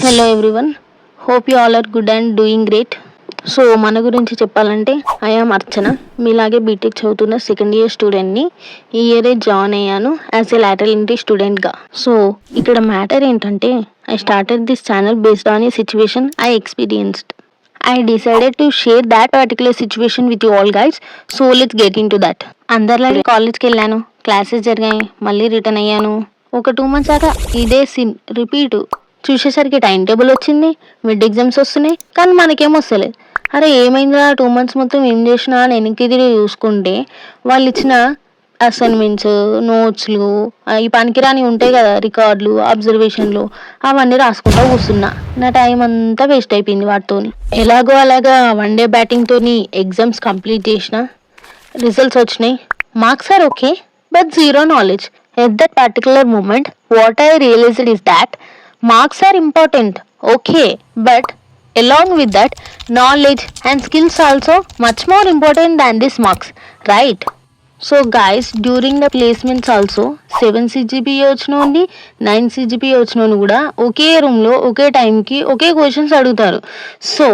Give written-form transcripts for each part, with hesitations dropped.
Hello everyone, hope you all are good and doing great. So మన గురించి చెప్పాలంటే I am అర్చన. మీలాగే BTech చదువుతున్న సెకండ్ ఇయర్ స్టూడెంట్ని. ఈ ఇయరే జాయిన్ అయ్యాను యాజ్ ఎ లాటరల్ ఎంట్రీ స్టూడెంట్గా. సో ఇక్కడ మ్యాటర్ ఏంటంటే I started this channel based on a situation I experienced. I decided to share that particular situation with you all guys. So let's get into that. అందరిలాగే కాలేజ్కి వెళ్ళాను, classes జరిగాయి, మళ్ళీ return అయ్యాను. ఒక 2 months దాకా ఇదే సీన్ రిపీట్. చూసేసరికి టైం టేబుల్ వచ్చింది, మిడ్ ఎగ్జామ్స్ వస్తున్నాయి, కానీ మనకేం వస్తలేదు. అరే ఏమైందిరా 2 months మొత్తం ఏం చేసినా అని వెనక్కి తిరిగి చూసుకుంటే వాళ్ళు ఇచ్చిన అసైన్మెంట్స్, నోట్స్లు, ఈ పనికిరాని ఉంటాయి కదా, రికార్డులు, అబ్జర్వేషన్లు, అవన్నీ రాసుకుంటూ కూర్చున్నా. నా టైం అంతా వేస్ట్ అయిపోయింది వాటితోని. ఎలాగో అలాగా 1 day బ్యాటింగ్తోని ఎగ్జామ్స్ కంప్లీట్ చేసిన, రిజల్ట్స్ వచ్చినాయి. Marks are okay, but zero knowledge. At that particular moment what I realised is that marks are important, okay, but along with that knowledge and skills also much more important than this marks, right? So guys, during the placements also 7 CGPA వచ్చినోండి, 9 CGPA వచ్చినోని కూడా ఒకే రూమ్లో ఒకే టైంకి ఒకే questions అడుగుతారు. So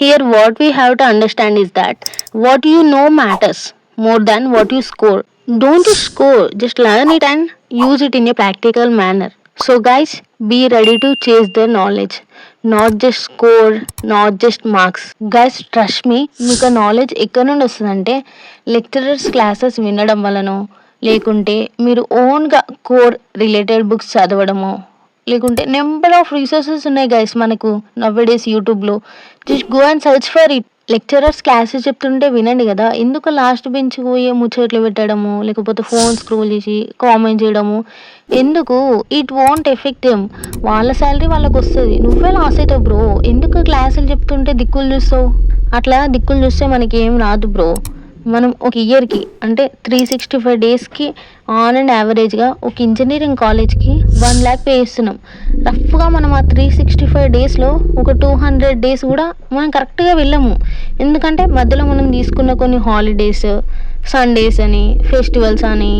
here what we have to understand is that what you know matters more than what you score. Don't you score, just learn it and use it in a practical manner. So guys, be ready to chase the knowledge, not just score, not just marks. Guys, trust me, మీకు knowledge ఎక్కడి నుండి వస్తుందంటే lecturers classes వినడం వలనో, లేకుంటే మీరు ఓన్గా core related books చదవడమో, లేకుంటే number of resources ఉన్నాయి గైస్ మనకు నవ్వేడేస్ యూట్యూబ్లో. Just go and search for it. Lecturers classes చెప్తుంటే వినండి కదా, ఎందుకు లాస్ట్ బెంచ్ పోయే ముచ్చట్లు పెట్టడము, లేకపోతే ఫోన్ స్క్రోల్ చేసి కామెంట్ చేయడము ఎందుకు? It won't effect them. వాళ్ళ శాలరీ వాళ్ళకి వస్తుంది, నువ్వే లాస్ అవుతావు బ్రో. ఎందుకు క్లాసులు చెప్తుంటే దిక్కులు చూస్తావు? అట్లా దిక్కులు చూస్తే మనకి ఏం రాదు బ్రో. మనం ఒక ఇయర్కి అంటే 365 డేస్కి ఆన్ అండ్ యావరేజ్గా ఒక ఇంజనీరింగ్ కాలేజ్కి 1 lakh పే చేస్తున్నాం. రఫ్గా మనం ఆ 365 డేస్లో ఒక 200 డేస్ కూడా మనం కరెక్ట్గా వెళ్ళము. ఎందుకంటే మధ్యలో మనం తీసుకున్న కొన్ని హాలిడేస్, సండేస్ అని, ఫెస్టివల్స్ అని,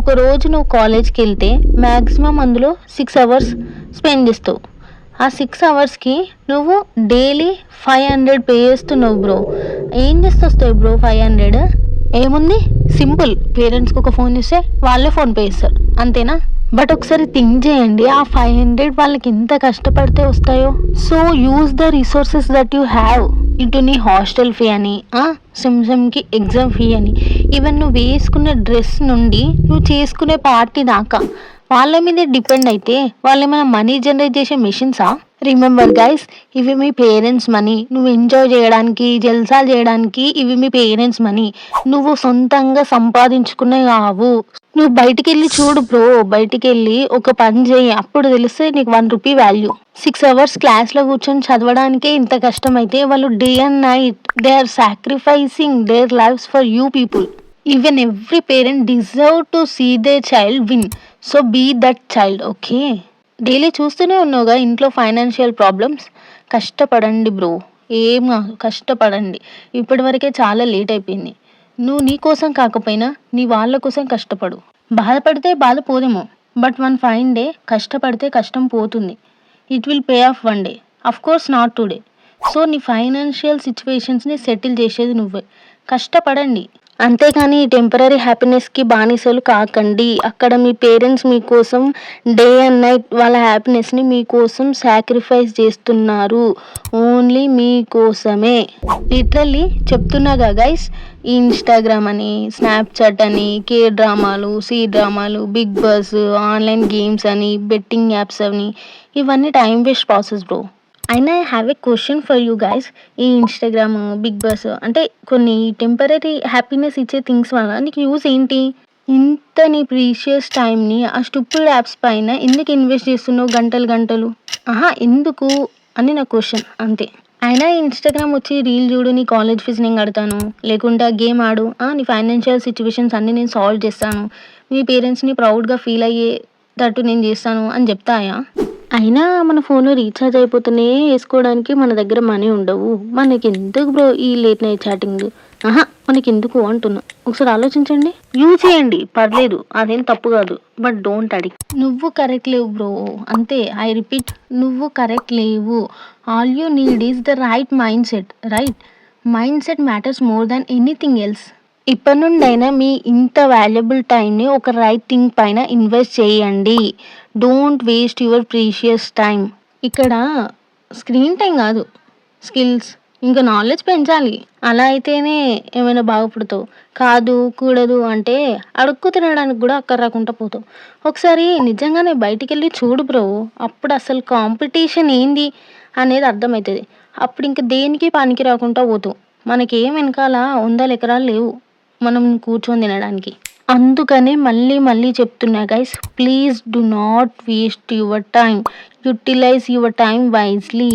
ఒక రోజు నువ్వు కాలేజ్కి వెళ్తే మ్యాక్సిమం అందులో 6 hours స్పెండ్ చేస్తావు. ఆ 6 hours నువ్వు డైలీ 500 పే చేస్తున్నావు బ్రో. ఏం చేస్తూ వస్తావు బ్రో 500? ఏముంది, సింపుల్, పేరెంట్స్కి ఒక ఫోన్ ఇస్తే వాళ్ళే ఫోన్ పే చేస్తారు, అంతేనా? బట్ ఒకసారి థింక్ చేయండి, ఆ 500 వాళ్ళకి ఎంత కష్టపడితే వస్తాయో. So use the resources that you have. ఇటు నీ హాస్టల్ ఫీ అని, సెమ్కి ఎగ్జామ్ ఫీ అని, ఈవెన్ నువ్వు వేసుకునే డ్రెస్ నుండి నువ్వు చేసుకునే పార్టీ దాకా వాళ్ళ మీదే డిపెండ్ అయితే వాళ్ళు ఏమైనా మనీ జనరేట్ చేసే మెషిన్సా? రిమెంబర్ గైస్, ఇవి మీ పేరెంట్స్ మనీ. నువ్వు ఎంజాయ్ చేయడానికి, జల్సాలు చేయడానికి ఇవి మీ పేరెంట్స్ మనీ. నువ్వు సొంతంగా సంపాదించుకునే కావు. నువ్వు బయటికి వెళ్ళి చూడు బ్రో, బయటికి వెళ్ళి ఒక పని చేయి, అప్పుడు తెలిస్తే నీకు 1 rupee వాల్యూ. 6 hours క్లాస్లో కూర్చొని చదవడానికే ఇంత కష్టమైతే వాళ్ళు day and night they are sacrificing their lives for you people. Even every parent deserve to see their child win. So be that child, okay? Daily చూస్తూనే ఉన్నావుగా ఇంట్లో ఫైనాన్షియల్ ప్రాబ్లమ్స్. కష్టపడండి bro, ఏం కష్టపడండి. ఇప్పటి వరకే చాలా లేట్ అయిపోయింది. నువ్వు నీ కోసం కాకపోయినా నీ వాళ్ళ కోసం కష్టపడు. బాధపడితే బాధ పోదేమో, బట్ వన్ ఫైన్ డే కష్టపడితే కష్టం పోతుంది. It will pay of one day, of course not today. So నీ ఫైనాన్షియల్ సిచ్యువేషన్స్ని సెటిల్ చేసేది నువ్వే. కష్టపడండి, అంతేకాని టెంపరీ హ్యాపీనెస్కి బానిసలు కాకండి. అక్కడ మీ పేరెంట్స్ మీకోసం డే అండ్ నైట్ వాళ్ళ హ్యాపీనెస్ని మీకోసం సాక్రిఫైస్ చేస్తున్నారు, ఓన్లీ మీకోసమే. లిటరల్లీ చెప్తున్నాగా గైస్, ఈ ఇన్స్టాగ్రామ్ అని, స్నాప్చాట్ అని, కే డ్రామాలు, సి డ్రామాలు, బిగ్ బాస్, ఆన్లైన్ గేమ్స్ అని, బెట్టింగ్ యాప్స్ అని, ఇవన్నీ టైం వేస్ట్ ప్రాసెస్ బ్రో. అయినా I have a question for you guys. ఈ ఇన్స్టాగ్రామ్, బిగ్ బాస్ అంటే కొన్ని టెంపరీ హ్యాపీనెస్ ఇచ్చే థింగ్స్ వల్ల నీకు యూస్ ఏంటి? ఇంత నీ ప్రీషియస్ టైంని ఆ స్టూపిడ్ యాప్స్ పైన ఎందుకు ఇన్వెస్ట్ చేస్తున్నావు గంటలు గంటలు? ఎందుకు అని నా క్వశ్చన్, అంతే. అయినా ఇన్స్టాగ్రామ్ వచ్చి రీల్ చూడు, నీ కాలేజ్ ఫీజు నేను కడతాను, లేకుంటే ఆ గేమ్ ఆడు, నీ ఫైనాన్షియల్ సిచ్యువేషన్స్ అన్నీ నేను సాల్వ్ చేస్తాను, మీ పేరెంట్స్ని ప్రౌడ్గా ఫీల్ అయ్యేటట్టు నేను చేస్తాను అని చెప్తాయా? అయినా మన ఫోన్ రీఛార్జ్ అయిపోతేనే వేసుకోవడానికి మన దగ్గర మనీ ఉండవు. మనకి ఎందుకు బ్రో ఈ లేట్ నైట్ చాటింగ్? మనకి ఎందుకు అంటున్నా, ఒకసారి ఆలోచించండి. యూజ్ చేయండి, పర్లేదు, అదేం తప్పు కాదు, బట్ డోంట్ అడిక్ట్. నువ్వు కరెక్ట్ లేవు బ్రో, అంతే. ఐ రిపీట్, నువ్వు కరెక్ట్ లేవు. All you need is the right mind set. Mind set matters more than anything else. ఇప్పటి నుండైనా మీ ఇంత వాల్యుబుల్ టైంని ఒక రైట్ థింగ్ పైన ఇన్వెస్ట్ చేయండి. Don't waste your precious time. ఇక్కడ స్క్రీన్ టైం కాదు, స్కిల్స్ ఇంకా నాలెడ్జ్ పెంచాలి. అలా అయితేనే ఏమైనా బాగుపడతావు. కాదు కూడదు అంటే అడుక్కు తినడానికి కూడా అక్కడ రాకుండా పోతావు. ఒకసారి నిజంగానే బయటికి వెళ్ళి చూడు బ్రో, అప్పుడు అసలు కాంపిటీషన్ ఏంది అనేది అర్థమవుతుంది. అప్పుడు ఇంక దేనికి పనికి రాకుండా పోతావు. మనకేం వెనకాల 100 ఎకరాలు లేవు మనం కూర్చొని తినడానికి. అందుకనే మళ్ళీ మళ్ళీ చెప్తున్నా guys, please do not waste your time. Utilize your time wisely.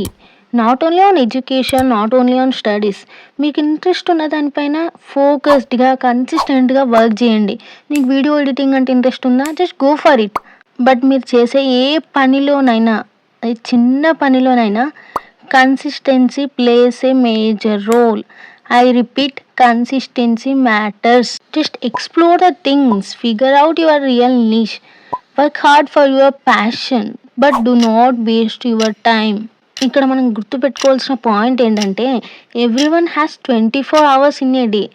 Not only on education, not only on studies. మీకు ఇంట్రెస్ట్ ఉన్న దానిపైన ఫోకస్డ్గా కన్సిస్టెంట్గా వర్క్ చేయండి. మీకు వీడియో ఎడిటింగ్ అంటే ఇంట్రెస్ట్ ఉందా, just go for it. But మీరు చేసే ఏ పనిలోనైనా, అది చిన్న పనిలోనైనా consistency plays a major role. I repeat, consistency matters. Just explore the things, figure out your real niche, work hard for your passion, but do not waste your time. ఇక్కడ మనం గుర్తుపెట్టుకోవాల్సిన పాయింట్ ఏంటంటే, everyone has 24 hours in a day,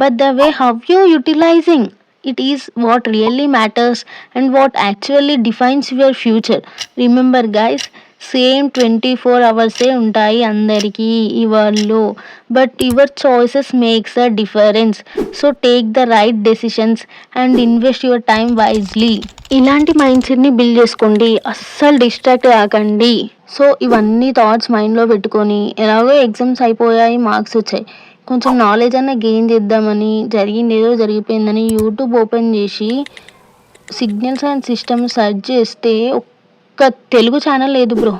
but the way how you utilizing it is what really matters and what actually defines your future. Remember guys, same 24 hours ఉంటాయి అందరికీ ఈ వరల్డ్లో, but your choices makes the difference. So take the right decisions and invest your time wisely. ఇలాంటి mind సెట్ని build చేసుకోండి, అస్సలు distract కాకండి. So ఇవన్నీ థాట్స్ మైండ్లో పెట్టుకొని, ఎలాగో ఎగ్జామ్స్ అయిపోయాయి, మార్క్స్ వచ్చాయి, కొంచెం నాలెడ్జ్ అన్న గెయిన్ చేద్దామని, జరిగింది ఏదో జరిగిపోయిందని యూట్యూబ్ ఓపెన్ చేసి సిగ్నల్స్ అండ్ సిస్టమ్స్ సెర్చ్ చేస్తే ఒక్క తెలుగు ఛానల్ లేదు బ్రో.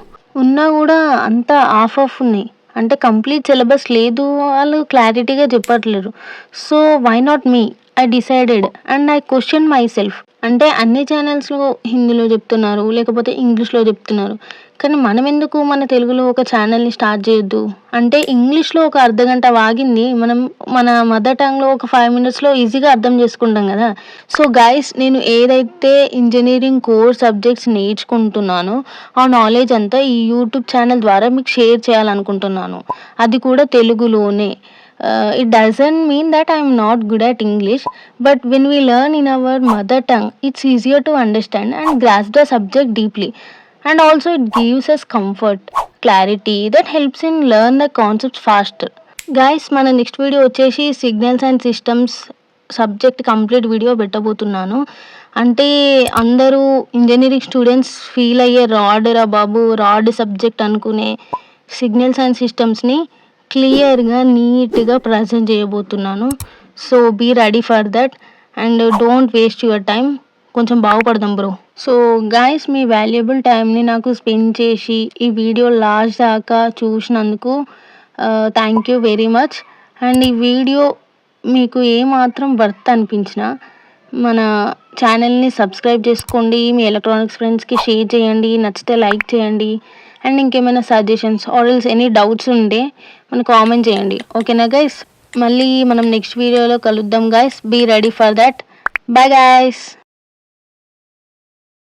ఉన్నా కూడా అంతా ఆఫ్ ఉన్నాయి. అంటే కంప్లీట్ సిలబస్ లేదు, వాళ్ళు క్లారిటీగా చెప్పట్లేరు. So why not me? I decided and I question myself. అంటే అన్ని ఛానల్స్లో హిందీలో చెప్తున్నారు, లేకపోతే ఇంగ్లీష్లో చెప్తున్నారు, కానీ మనం ఎందుకు మన తెలుగులో ఒక ఛానల్ని స్టార్ట్ చేయొద్దు? అంటే ఇంగ్లీష్లో ఒక అర్ధగంట వాగింది మనం మన మదర్ టంగ్లో ఒక 5 minutesలో ఈజీగా అర్థం చేసుకుంటాం కదా. సో గైస్, నేను ఏదైతే ఇంజనీరింగ్ కోర్ సబ్జెక్ట్స్ నేర్చుకుంటున్నానో ఆ నాలెడ్జ్ అంతా ఈ యూట్యూబ్ ఛానల్ ద్వారా మీకు షేర్ చేయాలనుకుంటున్నాను, అది కూడా తెలుగులోనే. It doesn't mean that I'm not good at English, but when we learn in our mother tongue, it's easier to understand and grasp the subject deeply. And also it gives us comfort, clarity that helps in learn the concepts faster. Guys, మన next video వచ్చేసి signals and systems subject complete video పెట్టబోతున్నాను. అంటే అందరూ engineering students feel అయ్యే rod subject అనుకునే signals and సిస్టమ్స్ని క్లియర్గా నీట్గా ప్రజెంట్ చేయబోతున్నాను. So be ready for that and don't waste your time. కొంచెం బాగుపడదాం బ్రో. సో గైస్, మీ వాల్యుబుల్ టైంని నాకు స్పెండ్ చేసి ఈ వీడియో లాస్ట్ దాకా చూసినందుకు thank you very much. And ఈ వీడియో మీకు ఏమాత్రం వర్త్ అనిపించినా మన ఛానల్ని సబ్స్క్రైబ్ చేసుకోండి, మీ ఎలక్ట్రానిక్స్ ఫ్రెండ్స్కి షేర్ చేయండి, నచ్చితే లైక్ చేయండి. అండ్ ఇంకేమైనా suggestions or else any doubts ఉంటే మనకు కామెంట్ చేయండి. ఓకేనా గైస్? మళ్ళీ మనం నెక్స్ట్ వీడియోలో కలుద్దాం guys. Be ready for that. Bye guys.